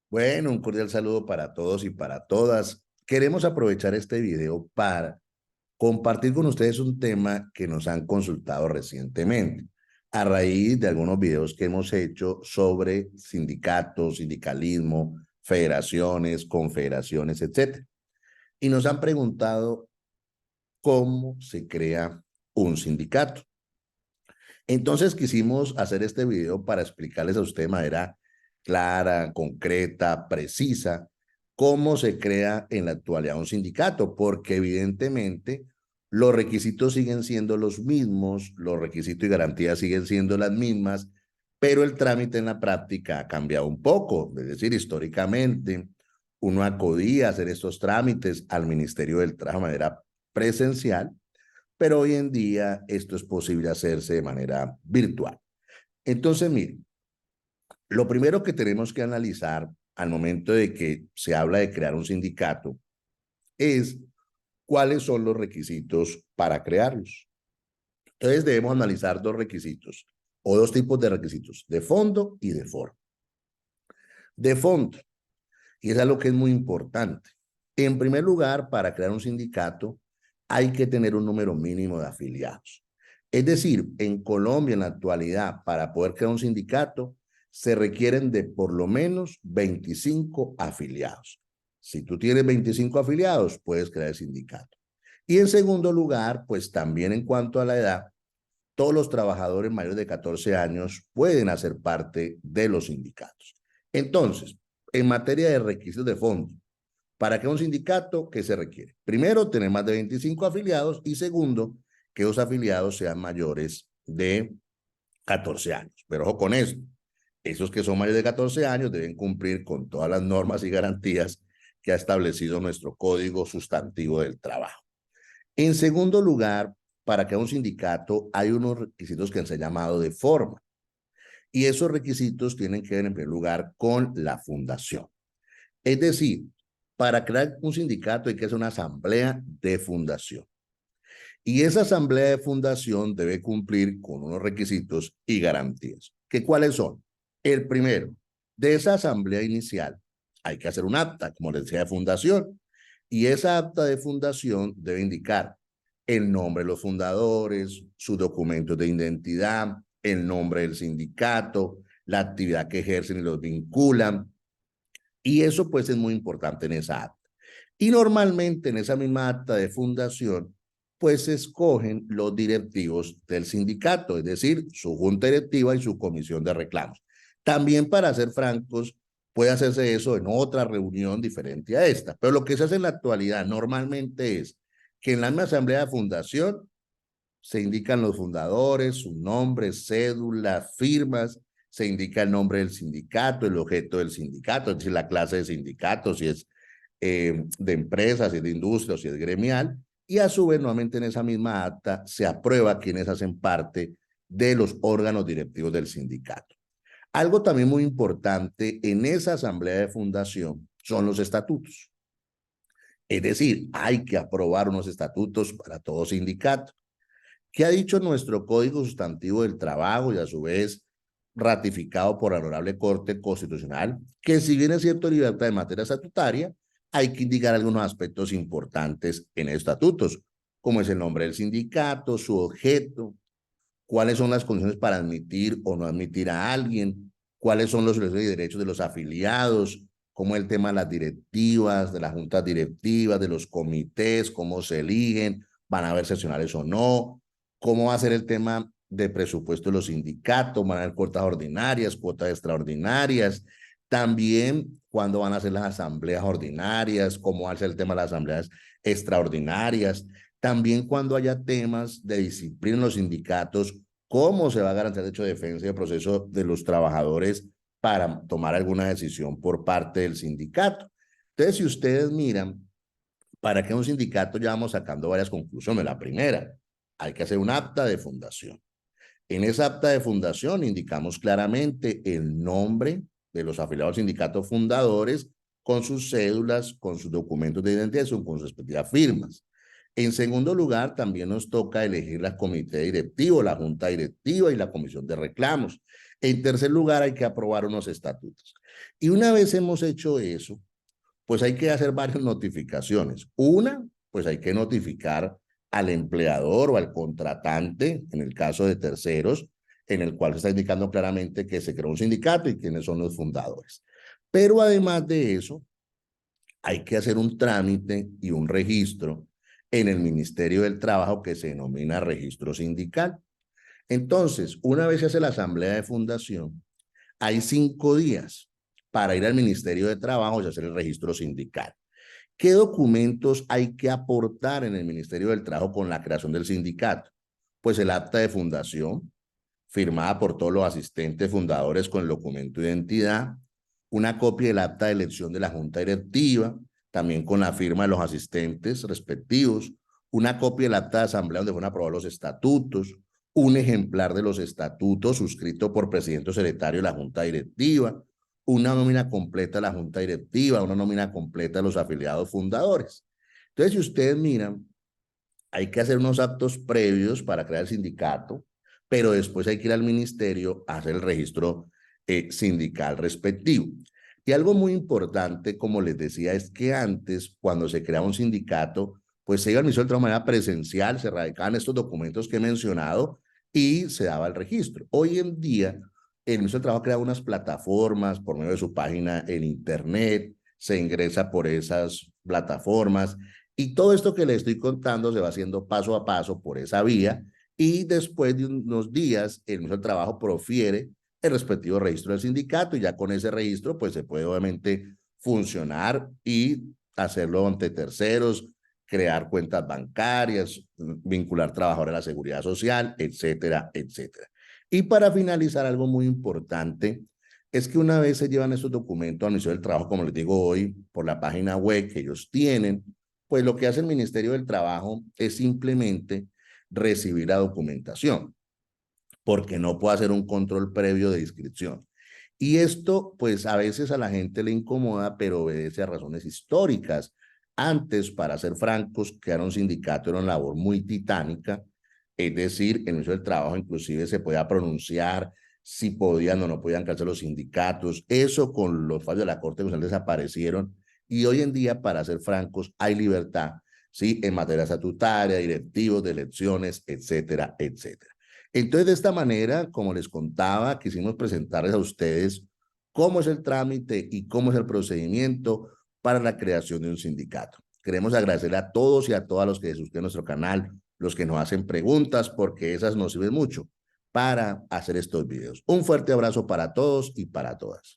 Bueno, un cordial saludo para todos y para todas. Queremos aprovechar este video para compartir con ustedes un tema que nos han consultado recientemente a raíz de algunos videos que hemos hecho sobre sindicatos, sindicalismo, federaciones, confederaciones, etcétera. Y nos han preguntado cómo se crea un sindicato. Entonces quisimos hacer este video para explicarles a usted de manera clara, concreta, precisa, cómo se crea en la actualidad un sindicato, porque evidentemente los requisitos siguen siendo los mismos, los requisitos y garantías siguen siendo las mismas, pero el trámite en la práctica ha cambiado un poco. Es decir, históricamente uno acudía a hacer estos trámites al Ministerio del Trabajo de manera presencial, pero hoy en día esto es posible hacerse de manera virtual. Entonces, miren, lo primero que tenemos que analizar al momento de que se habla de crear un sindicato es cuáles son los requisitos para crearlos. Entonces, debemos analizar dos requisitos o dos tipos de requisitos, de fondo y de forma. De fondo, y es algo que es muy importante. En primer lugar, para crear un sindicato hay que tener un número mínimo de afiliados. Es decir, en Colombia en la actualidad, para poder crear un sindicato, se requieren de por lo menos 25 afiliados. Si tú tienes 25 afiliados, puedes crear el sindicato. Y en segundo lugar, pues también en cuanto a la edad, todos los trabajadores mayores de 14 años pueden hacer parte de los sindicatos. Entonces, en materia de requisitos de fondo, para que un sindicato, ¿qué se requiere? Primero, tener más de 25 afiliados y segundo, que los afiliados sean mayores de 14 años. Pero ojo con eso, esos que son mayores de 14 años deben cumplir con todas las normas y garantías que ha establecido nuestro Código Sustantivo del Trabajo. En segundo lugar, para que un sindicato hay unos requisitos que se han llamado de forma. Y esos requisitos tienen que ver en primer lugar con la fundación. Es decir, para crear un sindicato hay que hacer una asamblea de fundación. Y esa asamblea de fundación debe cumplir con unos requisitos y garantías. ¿Qué cuáles son? El primero, de esa asamblea inicial hay que hacer un acta, como les decía, de fundación. Y esa acta de fundación debe indicar el nombre de los fundadores, sus documentos de identidad, el nombre del sindicato, la actividad que ejercen y los vinculan. Y eso pues es muy importante en esa acta. Y normalmente en esa misma acta de fundación pues se escogen los directivos del sindicato, es decir, su junta directiva y su comisión de reclamos. También, para ser francos, puede hacerse eso en otra reunión diferente a esta, pero lo que se hace en la actualidad normalmente es que en la misma asamblea de fundación se indican los fundadores, sus nombres, cédulas, firmas, se indica el nombre del sindicato, el objeto del sindicato, es decir, la clase de sindicato, si es de empresas, si es de industria o si es gremial, y a su vez, nuevamente en esa misma acta, se aprueba quienes hacen parte de los órganos directivos del sindicato. Algo también muy importante en esa asamblea de fundación son los estatutos. Es decir, hay que aprobar unos estatutos para todo sindicato. ¿Qué ha dicho nuestro Código Sustantivo del Trabajo y a su vez ratificado por la Honorable Corte Constitucional? Que si bien es cierto libertad en materia estatutaria, hay que indicar algunos aspectos importantes en esos estatutos, como es el nombre del sindicato, su objeto, cuáles son las condiciones para admitir o no admitir a alguien, cuáles son los derechos de los afiliados, cómo es el tema de las directivas, de las juntas directivas, de los comités, cómo se eligen, van a haber sesionales o no, cómo va a ser el tema de presupuesto de los sindicatos, van a haber cuotas ordinarias, cuotas extraordinarias, también cuándo van a ser las asambleas ordinarias, cómo va a ser el tema de las asambleas extraordinarias, también cuando haya temas de disciplina en los sindicatos, cómo se va a garantizar el derecho de defensa y el proceso de los trabajadores para tomar alguna decisión por parte del sindicato. Entonces, si ustedes miran, para que un sindicato ya vamos sacando varias conclusiones. La primera, hay que hacer un acta de fundación. En esa acta de fundación indicamos claramente el nombre de los afiliados al sindicato fundadores con sus cédulas, con sus documentos de identidad, con sus respectivas firmas. En segundo lugar, también nos toca elegir la comité directivo, la junta directiva y la comisión de reclamos. En tercer lugar, hay que aprobar unos estatutos. Y una vez hemos hecho eso, pues hay que hacer varias notificaciones. Una, pues hay que notificar al empleador o al contratante, en el caso de terceros, en el cual se está indicando claramente que se creó un sindicato y quiénes son los fundadores. Pero además de eso, hay que hacer un trámite y un registro en el Ministerio del Trabajo que se denomina registro sindical. Entonces, una vez se hace la asamblea de fundación, hay 5 días para ir al Ministerio de Trabajo y hacer el registro sindical. ¿Qué documentos hay que aportar en el Ministerio del Trabajo con la creación del sindicato? Pues el acta de fundación, firmada por todos los asistentes fundadores con el documento de identidad, una copia del acta de elección de la Junta Directiva, también con la firma de los asistentes respectivos, una copia del acta de asamblea donde fueron aprobados los estatutos, un ejemplar de los estatutos suscrito por presidente o secretario de la Junta Directiva, una nómina completa de la Junta Directiva, una nómina completa de los afiliados fundadores. Entonces, si ustedes miran, hay que hacer unos actos previos para crear el sindicato, pero después hay que ir al ministerio a hacer el registro sindical respectivo. Y algo muy importante, como les decía, es que antes, cuando se creaba un sindicato, pues se iba al Ministerio del Trabajo de manera presencial, se radicaban estos documentos que he mencionado y se daba el registro. Hoy en día, el Ministerio del Trabajo crea unas plataformas por medio de su página en Internet, se ingresa por esas plataformas y todo esto que le estoy contando se va haciendo paso a paso por esa vía y después de unos días el Ministerio del Trabajo profiere el respectivo registro del sindicato y ya con ese registro pues se puede obviamente funcionar y hacerlo ante terceros, crear cuentas bancarias, vincular trabajadores a la seguridad social, etcétera, etcétera. Y para finalizar, algo muy importante es que una vez se llevan estos documentos al Ministerio del Trabajo, como les digo hoy, por la página web que ellos tienen, pues lo que hace el Ministerio del Trabajo es simplemente recibir la documentación, porque no puede hacer un control previo de inscripción. Y esto, pues a veces a la gente le incomoda, pero obedece a razones históricas. Antes, para ser francos, crear un sindicato era una labor muy titánica, es decir, el Ministerio del Trabajo inclusive se podía pronunciar si podían o no podían crearse los sindicatos. Eso con los fallos de la Corte Constitucional desaparecieron y hoy en día, para ser francos, hay libertad, ¿sí? En materia estatutaria, directivos, de elecciones, etcétera, etcétera. Entonces, de esta manera, como les contaba, quisimos presentarles a ustedes cómo es el trámite y cómo es el procedimiento para la creación de un sindicato. Queremos agradecer a todos y a todas los que se suscriben a nuestro canal, los que nos hacen preguntas, porque esas nos sirven mucho para hacer estos videos. Un fuerte abrazo para todos y para todas.